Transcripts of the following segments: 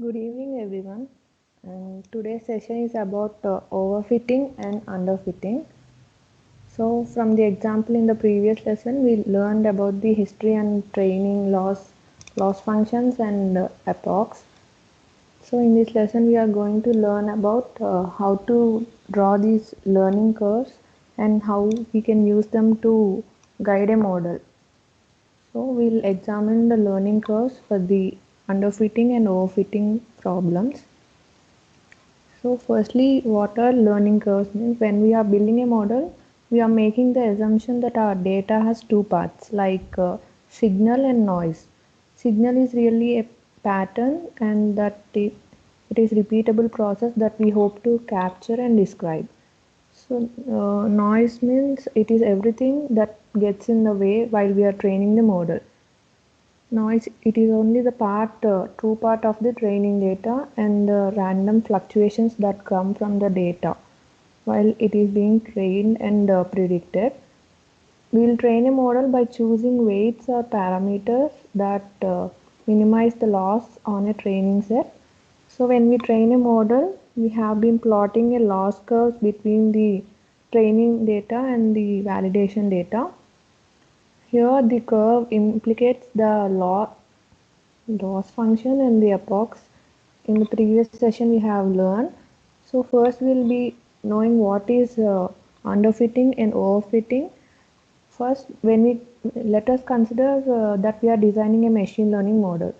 Good evening, everyone. And today's session is about overfitting and underfitting. So, from the example in the previous lesson, we learned about the history and training loss functions, and epochs. So, in this lesson, we are going to learn about how to draw these learning curves and how we can use them to guide a model. So, we'll examine the learning curves for the underfitting and overfitting problems. So firstly, what are learning curves means? When we are building a model, we are making the assumption that our data has two parts like signal and noise. Signal is really a pattern, and that it is repeatable process that we hope to capture and describe. So noise means it is everything that gets in the way while we are training the model. Noise, it is only the true part of the training data and the random fluctuations that come from the data while it is being trained and predicted. We will train a model by choosing weights or parameters that minimize the loss on a training set. So when we train a model, we have been plotting a loss curves between the training data and the validation data. Here the curve implicates the loss function and the epochs. In the previous session we have learned. So first we'll be knowing what is underfitting and overfitting. First, when we let us consider that we are designing a machine learning model,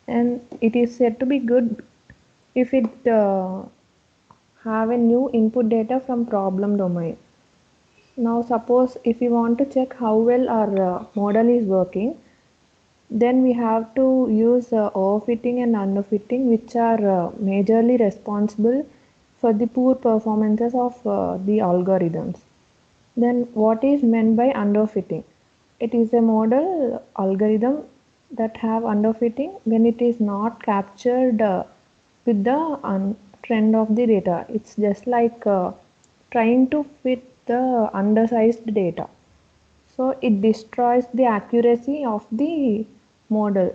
and it is said to be good if it have a new input data from problem domain. Now suppose if we want to check how well our model is working, then we have to use overfitting and underfitting, which are majorly responsible for the poor performances of the algorithms. Then what is meant by underfitting? It is a model algorithm that have underfitting when it is not captured with the trend of the data. It's just like trying to fit the undersized data. So it destroys the accuracy of the model.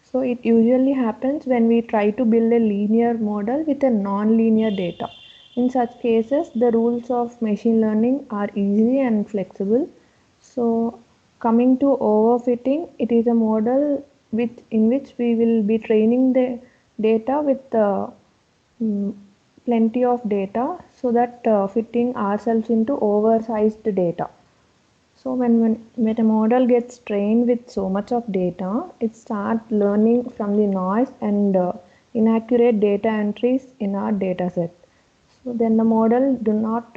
So it usually happens when we try to build a linear model with a non-linear data. In such cases, the rules of machine learning are easy and flexible. So coming to overfitting, it is a model in which we will be training the data with mm, plenty of data so that fitting ourselves into oversized data. So when a model gets trained with so much of data, it starts learning from the noise and inaccurate data entries in our data set. So then the model do not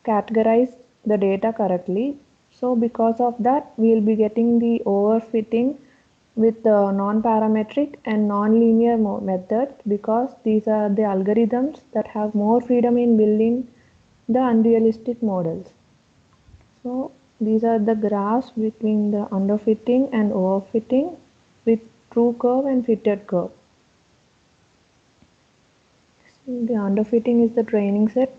categorize the data correctly. So because of that, we will be getting the overfitting with non-parametric and non-linear methods, because these are the algorithms that have more freedom in building the unrealistic models. So these are the graphs between the underfitting and overfitting with true curve and fitted curve. The underfitting is the training set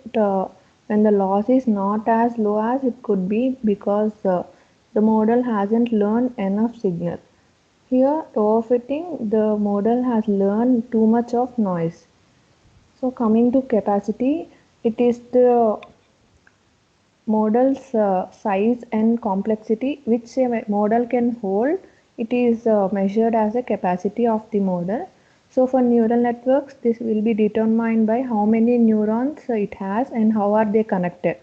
when the loss is not as low as it could be because the model hasn't learned enough signal. Here, overfitting, the model has learned too much of noise. So coming to capacity, it is the model's size and complexity which a model can hold. It is measured as a capacity of the model. So for neural networks, this will be determined by how many neurons it has and how are they connected.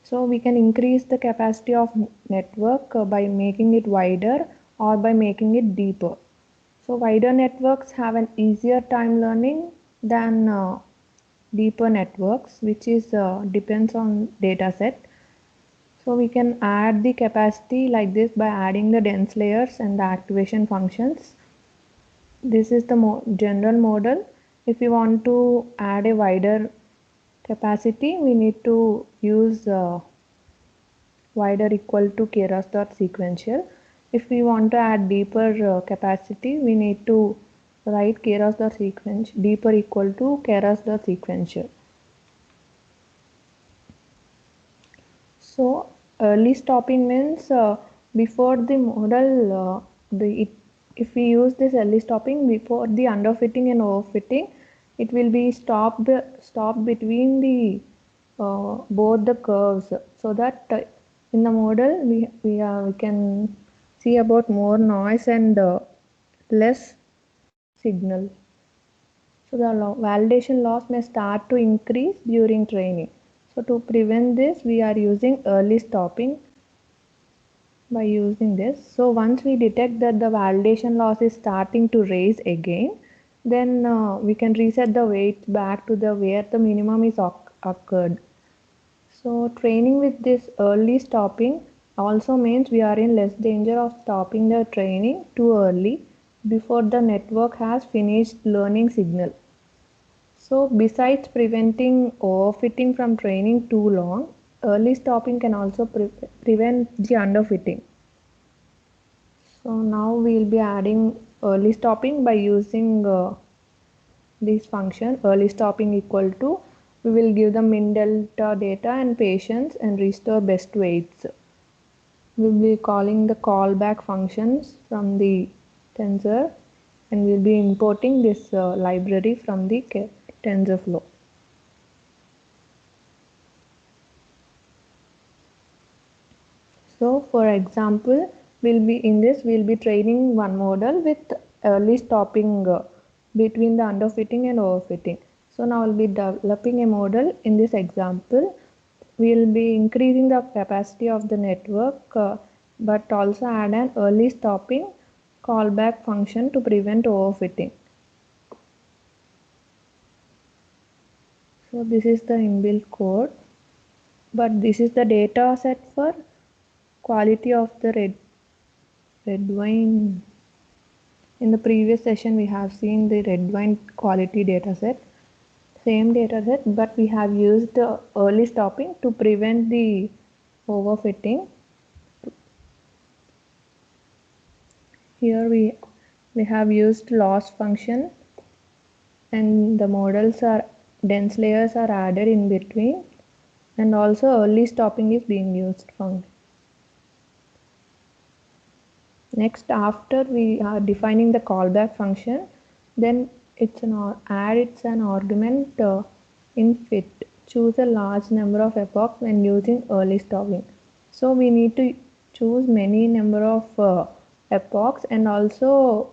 So we can increase the capacity of network by making it wider or by making it deeper. So wider networks have an easier time learning than deeper networks, which is depends on data set. So we can add the capacity like this by adding the dense layers and the activation functions. This is the general model. If we want to add a wider capacity, we need to use wider equal to keras dot sequential. If we want to add deeper capacity, we need to write keras dot sequential deeper equal to keras dot sequential. So early stopping means before the model it if we use this early stopping before the underfitting and overfitting, it will be stopped between the both the curves, so that in the model we can see about more noise and less signal. So the validation loss may start to increase during training. So to prevent this, we are using early stopping by using this. So once we detect that the validation loss is starting to raise again, then we can reset the weight back to the where the minimum is occurred. So training with this early stopping also means we are in less danger of stopping the training too early before the network has finished learning signal. So besides preventing overfitting from training too long, early stopping can also prevent the underfitting. So now we will be adding early stopping by using this function early stopping equal to, we will give the min delta data and patience and restore best weights. We will be calling the callback functions from the tensor, and we will be importing this library from the TensorFlow. So for example, we'll be training one model with early stopping between the underfitting and overfitting. So now we'll be developing a model. In this example, we'll be increasing the capacity of the network, but also add an early stopping callback function to prevent overfitting. So this is the inbuilt code, but this is the data set for quality of the red wine. In the previous session, we have seen the red wine quality dataset, same dataset, but we have used early stopping to prevent the overfitting. Here we have used loss function, and the models are dense layers are added in between, and also early stopping is being used from. Next, after we are defining the callback function, then it's an argument in fit. Choose a large number of epochs when using early stopping. So we need to choose many number of epochs and also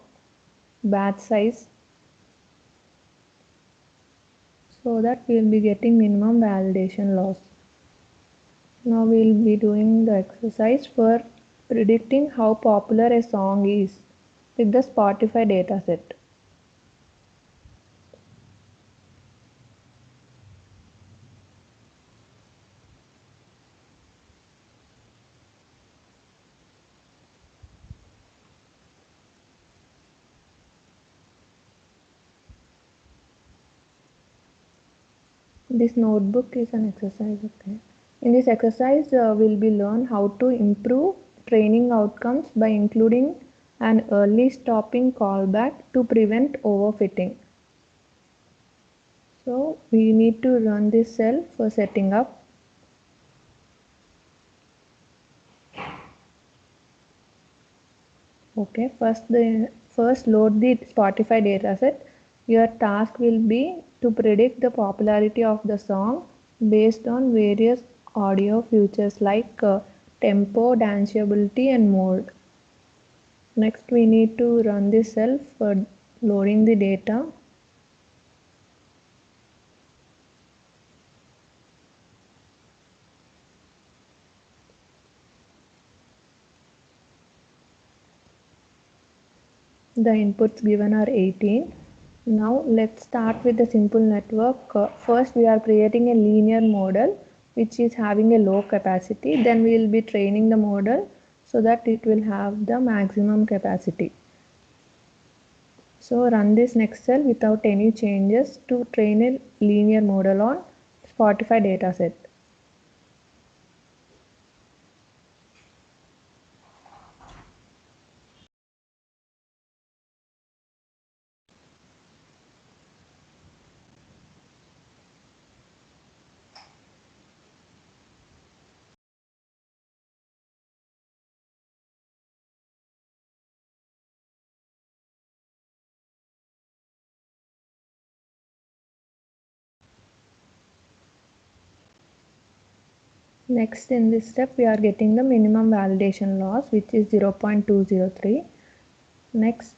batch size, so that we will be getting minimum validation loss. Now we will be doing the exercise for predicting how popular a song is with the Spotify dataset. This notebook is an exercise, okay. In this exercise, we'll be learn how to improve training outcomes by including an early stopping callback to prevent overfitting. So we need to run this cell for setting up. Okay, first load the Spotify dataset. Your task will be to predict the popularity of the song based on various audio features like tempo, danceability, and mode. Next, we need to run this cell for loading the data. The inputs given are 18. Now let's start with the simple network. First, we are creating a linear model which is having a low capacity. Then we will be training the model so that it will have the maximum capacity. So run this next cell without any changes to train a linear model on Spotify dataset. Next, in this step, we are getting the minimum validation loss, which is 0.203. Next,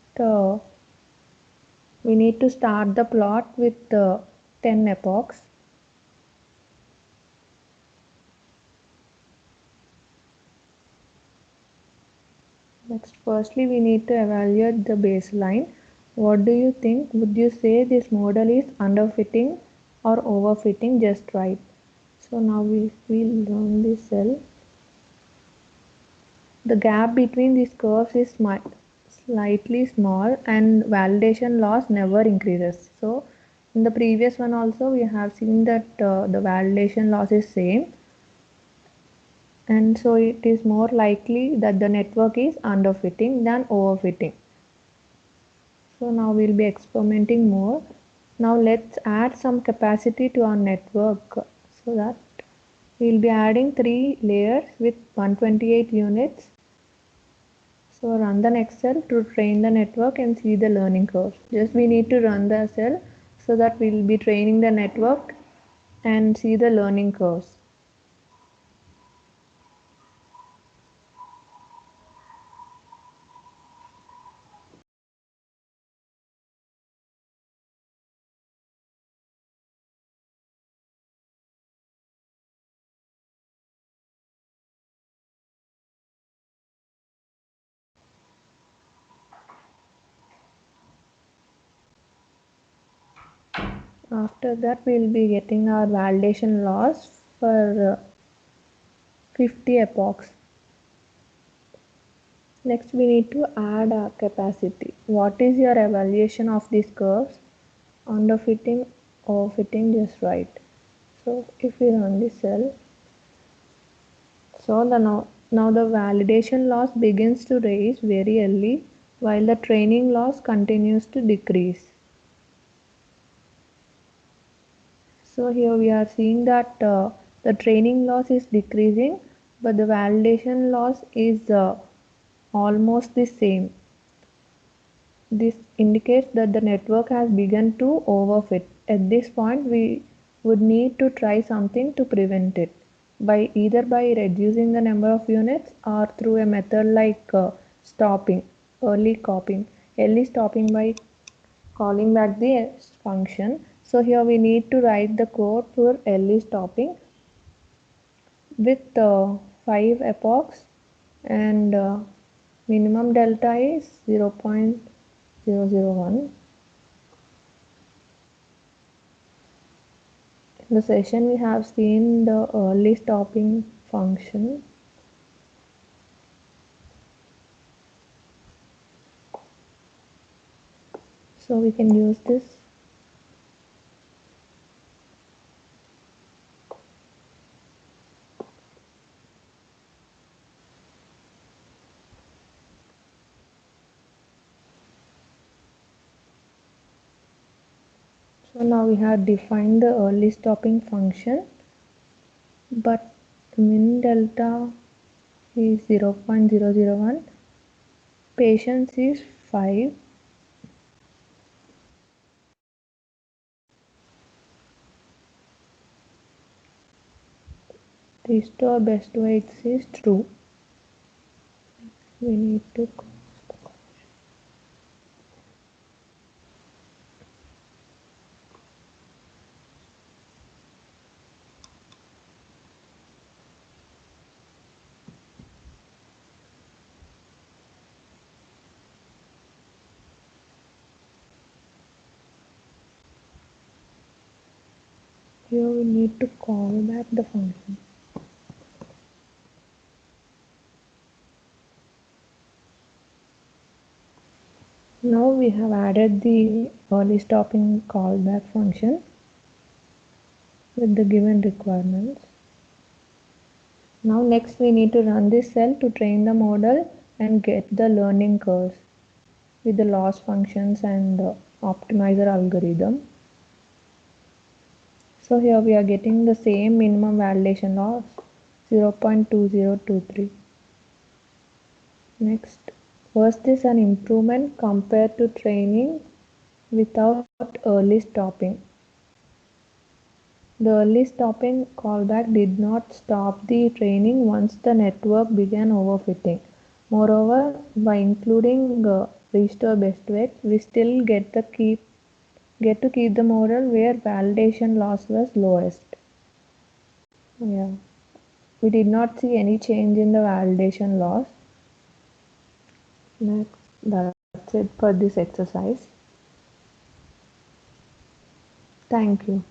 we need to start the plot with 10 epochs. Next, firstly, we need to evaluate the baseline. What do you think? Would you say this model is underfitting or overfitting just right? So now we will run this cell. The gap between these curves is slightly small and validation loss never increases. So in the previous one also we have seen that the validation loss is same, and so it is more likely that the network is underfitting than overfitting. So now we'll be experimenting more. Now let's add some capacity to our network, so that we'll be adding 3 layers with 128 units. So run the next cell to train the network and see the learning curve. Just we need to run the cell so that we'll be training the network and see the learning curves. After that, we'll be getting our validation loss for 50 epochs. Next, we need to add our capacity. What is your evaluation of these curves? Underfitting or fitting just right? So if we run this cell, so now the validation loss begins to rise very early while the training loss continues to decrease. So here we are seeing that the training loss is decreasing, but the validation loss is almost the same. This indicates that the network has begun to overfit. At this point, we would need to try something to prevent it, either by reducing the number of units or through a method like stopping, early stopping by calling back the function. So here we need to write the code for early stopping with 5 epochs, and minimum delta is 0.001. In the session we have seen the early stopping function. So we can use this. So now we have defined the early stopping function, but min delta is 0.001, patience is 5. Restore best weights is true. We need to here we need to call back the function. Now we have added the early stopping callback function with the given requirements. Now next we need to run this cell to train the model and get the learning curves with the loss functions and the optimizer algorithm. So here we are getting the same minimum validation loss, 0.2023. Next, was this an improvement compared to training without early stopping? The early stopping callback did not stop the training once the network began overfitting. Moreover, by including restore best weight, we still get to keep the model where validation loss was lowest. Yeah, we did not see any change in the validation loss. Next, that's it for this exercise. Thank you.